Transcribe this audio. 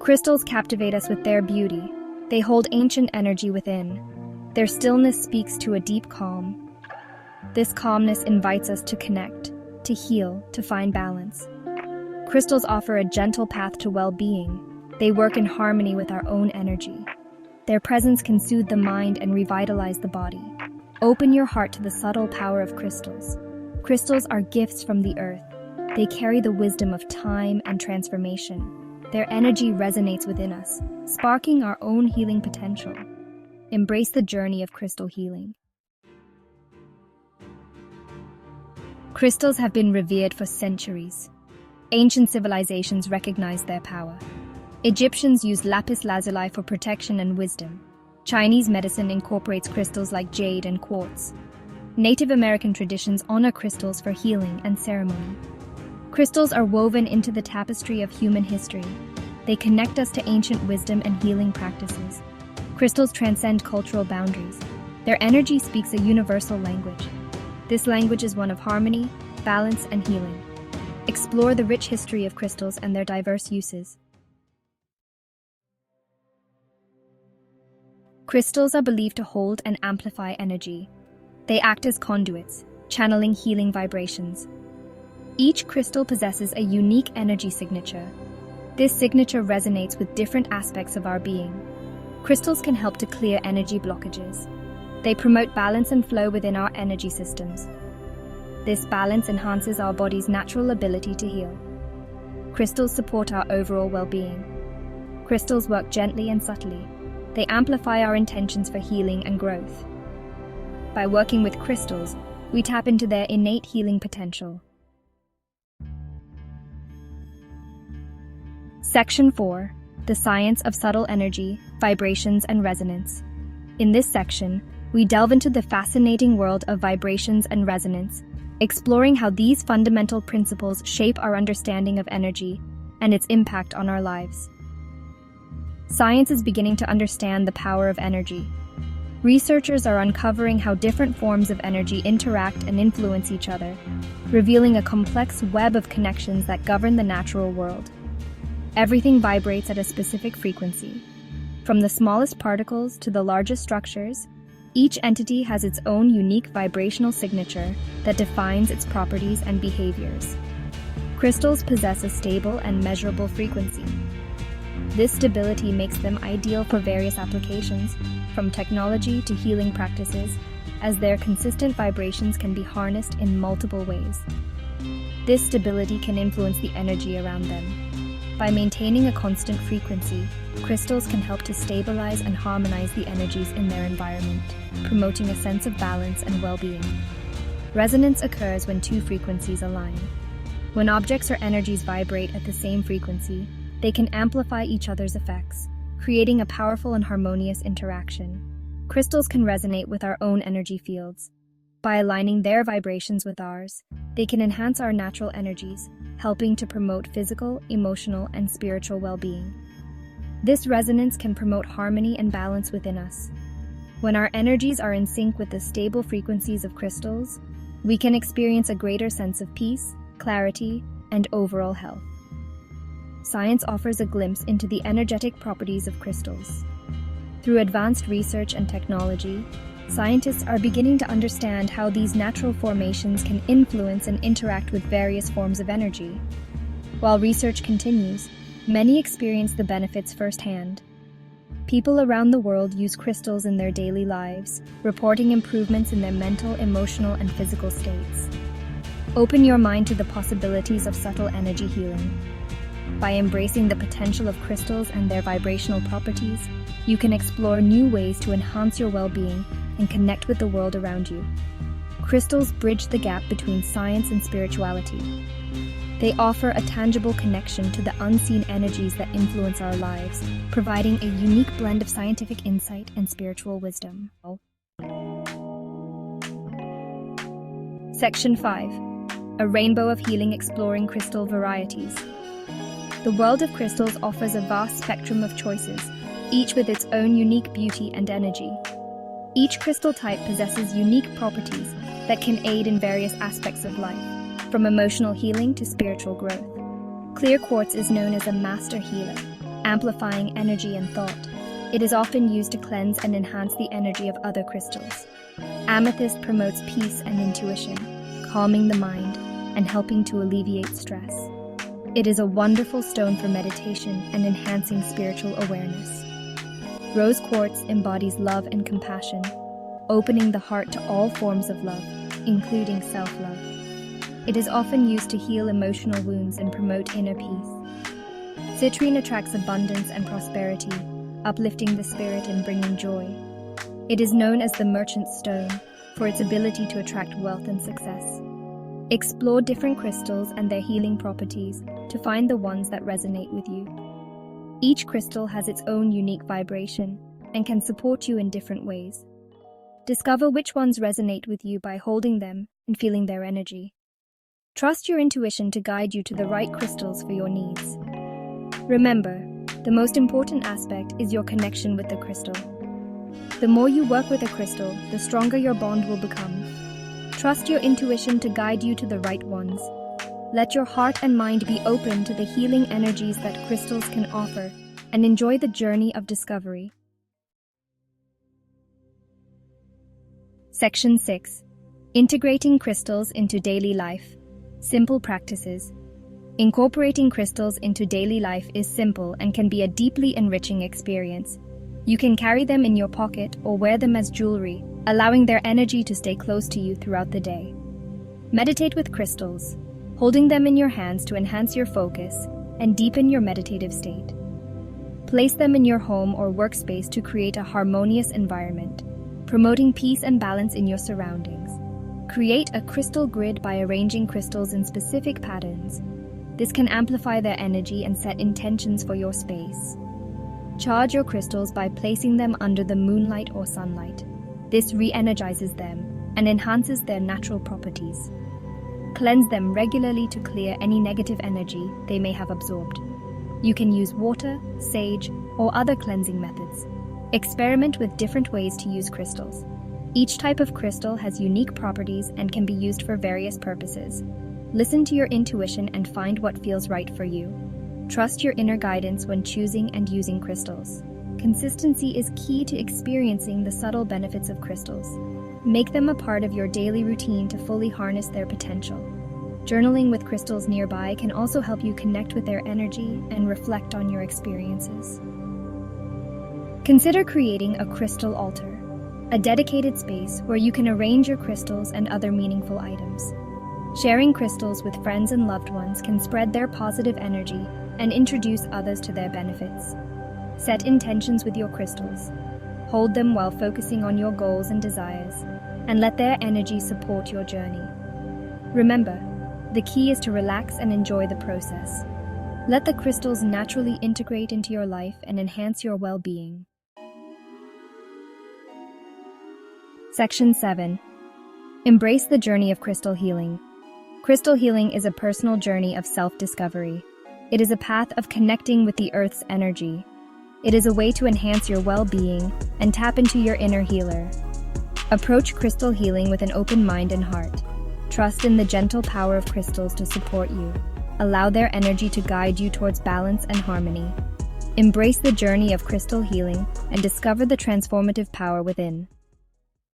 Crystals captivate us with their beauty. They hold ancient energy within. Their stillness speaks to a deep calm. This calmness invites us to connect, to heal, to find balance. Crystals offer a gentle path to well-being. They work in harmony with our own energy. Their presence can soothe the mind and revitalize the body. Open your heart to the subtle power of crystals. Crystals are gifts from the earth. They carry the wisdom of time and transformation. Their energy resonates within us, sparking our own healing potential. Embrace the journey of crystal healing. Crystals have been revered for centuries. Ancient civilizations recognized their power. Egyptians used lapis lazuli for protection and wisdom. Chinese medicine incorporates crystals like jade and quartz. Native American traditions honor crystals for healing and ceremony. Crystals are woven into the tapestry of human history. They connect us to ancient wisdom and healing practices. Crystals transcend cultural boundaries. Their energy speaks a universal language. This language is one of harmony, balance, and healing. Explore the rich history of crystals and their diverse uses. Crystals are believed to hold and amplify energy. They act as conduits, channeling healing vibrations. Each crystal possesses a unique energy signature. This signature resonates with different aspects of our being. Crystals can help to clear energy blockages. They promote balance and flow within our energy systems. This balance enhances our body's natural ability to heal. Crystals support our overall well-being. Crystals work gently and subtly. They amplify our intentions for healing and growth. By working with crystals, we tap into their innate healing potential. Section 4. The Science of Subtle Energy, Vibrations and Resonance. In this section, we delve into the fascinating world of vibrations and resonance, exploring how these fundamental principles shape our understanding of energy and its impact on our lives. Science is beginning to understand the power of energy. Researchers are uncovering how different forms of energy interact and influence each other, revealing a complex web of connections that govern the natural world. Everything vibrates at a specific frequency. From the smallest particles to the largest structures, each entity has its own unique vibrational signature that defines its properties and behaviors. Crystals possess a stable and measurable frequency. This stability makes them ideal for various applications, from technology to healing practices, as their consistent vibrations can be harnessed in multiple ways. This stability can influence the energy around them. By maintaining a constant frequency, crystals can help to stabilize and harmonize the energies in their environment, promoting a sense of balance and well-being. Resonance occurs when two frequencies align. When objects or energies vibrate at the same frequency, they can amplify each other's effects, creating a powerful and harmonious interaction. Crystals can resonate with our own energy fields. By aligning their vibrations with ours, they can enhance our natural energies, helping to promote physical, emotional, and spiritual well-being. This resonance can promote harmony and balance within us. When our energies are in sync with the stable frequencies of crystals, we can experience a greater sense of peace, clarity, and overall health. Science offers a glimpse into the energetic properties of crystals. Through advanced research and technology, scientists are beginning to understand how these natural formations can influence and interact with various forms of energy. While research continues, many experience the benefits firsthand. People around the world use crystals in their daily lives, reporting improvements in their mental, emotional, and physical states. Open your mind to the possibilities of subtle energy healing. By embracing the potential of crystals and their vibrational properties, you can explore new ways to enhance your well-being and connect with the world around you. Crystals bridge the gap between science and spirituality. They offer a tangible connection to the unseen energies that influence our lives, providing a unique blend of scientific insight and spiritual wisdom. Section 5. A Rainbow of Healing, Exploring Crystal Varieties. The world of crystals offers a vast spectrum of choices, each with its own unique beauty and energy. Each crystal type possesses unique properties that can aid in various aspects of life, from emotional healing to spiritual growth. Clear quartz is known as a master healer, amplifying energy and thought. It is often used to cleanse and enhance the energy of other crystals. Amethyst promotes peace and intuition, calming the mind and helping to alleviate stress. It is a wonderful stone for meditation and enhancing spiritual awareness. Rose quartz embodies love and compassion, opening the heart to all forms of love, including self-love. It is often used to heal emotional wounds and promote inner peace. Citrine attracts abundance and prosperity, uplifting the spirit and bringing joy. It is known as the merchant's stone for its ability to attract wealth and success. Explore different crystals and their healing properties to find the ones that resonate with you. Each crystal has its own unique vibration and can support you in different ways. Discover which ones resonate with you by holding them and feeling their energy. Trust your intuition to guide you to the right crystals for your needs. Remember, the most important aspect is your connection with the crystal. The more you work with a crystal, the stronger your bond will become. Trust your intuition to guide you to the right ones. Let your heart and mind be open to the healing energies that crystals can offer, and enjoy the journey of discovery. Section 6. Integrating crystals into daily life. Simple practices. Incorporating crystals into daily life is simple and can be a deeply enriching experience. You can carry them in your pocket or wear them as jewelry, allowing their energy to stay close to you throughout the day. Meditate with crystals, holding them in your hands to enhance your focus and deepen your meditative state. Place them in your home or workspace to create a harmonious environment, promoting peace and balance in your surroundings. Create a crystal grid by arranging crystals in specific patterns. This can amplify their energy and set intentions for your space. Charge your crystals by placing them under the moonlight or sunlight. This re-energizes them and enhances their natural properties. Cleanse them regularly to clear any negative energy they may have absorbed. You can use water, sage, or other cleansing methods. Experiment with different ways to use crystals. Each type of crystal has unique properties and can be used for various purposes. Listen to your intuition and find what feels right for you. Trust your inner guidance when choosing and using crystals. Consistency is key to experiencing the subtle benefits of crystals. Make them a part of your daily routine to fully harness their potential. Journaling with crystals nearby can also help you connect with their energy and reflect on your experiences. Consider creating a crystal altar, a dedicated space where you can arrange your crystals and other meaningful items. Sharing crystals with friends and loved ones can spread their positive energy and introduce others to their benefits. Set intentions with your crystals. Hold them while focusing on your goals and desires, and let their energy support your journey. Remember, the key is to relax and enjoy the process. Let the crystals naturally integrate into your life and enhance your well-being. Section 7. Embrace the journey of crystal healing. Crystal healing is a personal journey of self-discovery. It is a path of connecting with the Earth's energy. It is a way to enhance your well-being and tap into your inner healer. Approach crystal healing with an open mind and heart. Trust in the gentle power of crystals to support you. Allow their energy to guide you towards balance and harmony. Embrace the journey of crystal healing and discover the transformative power within.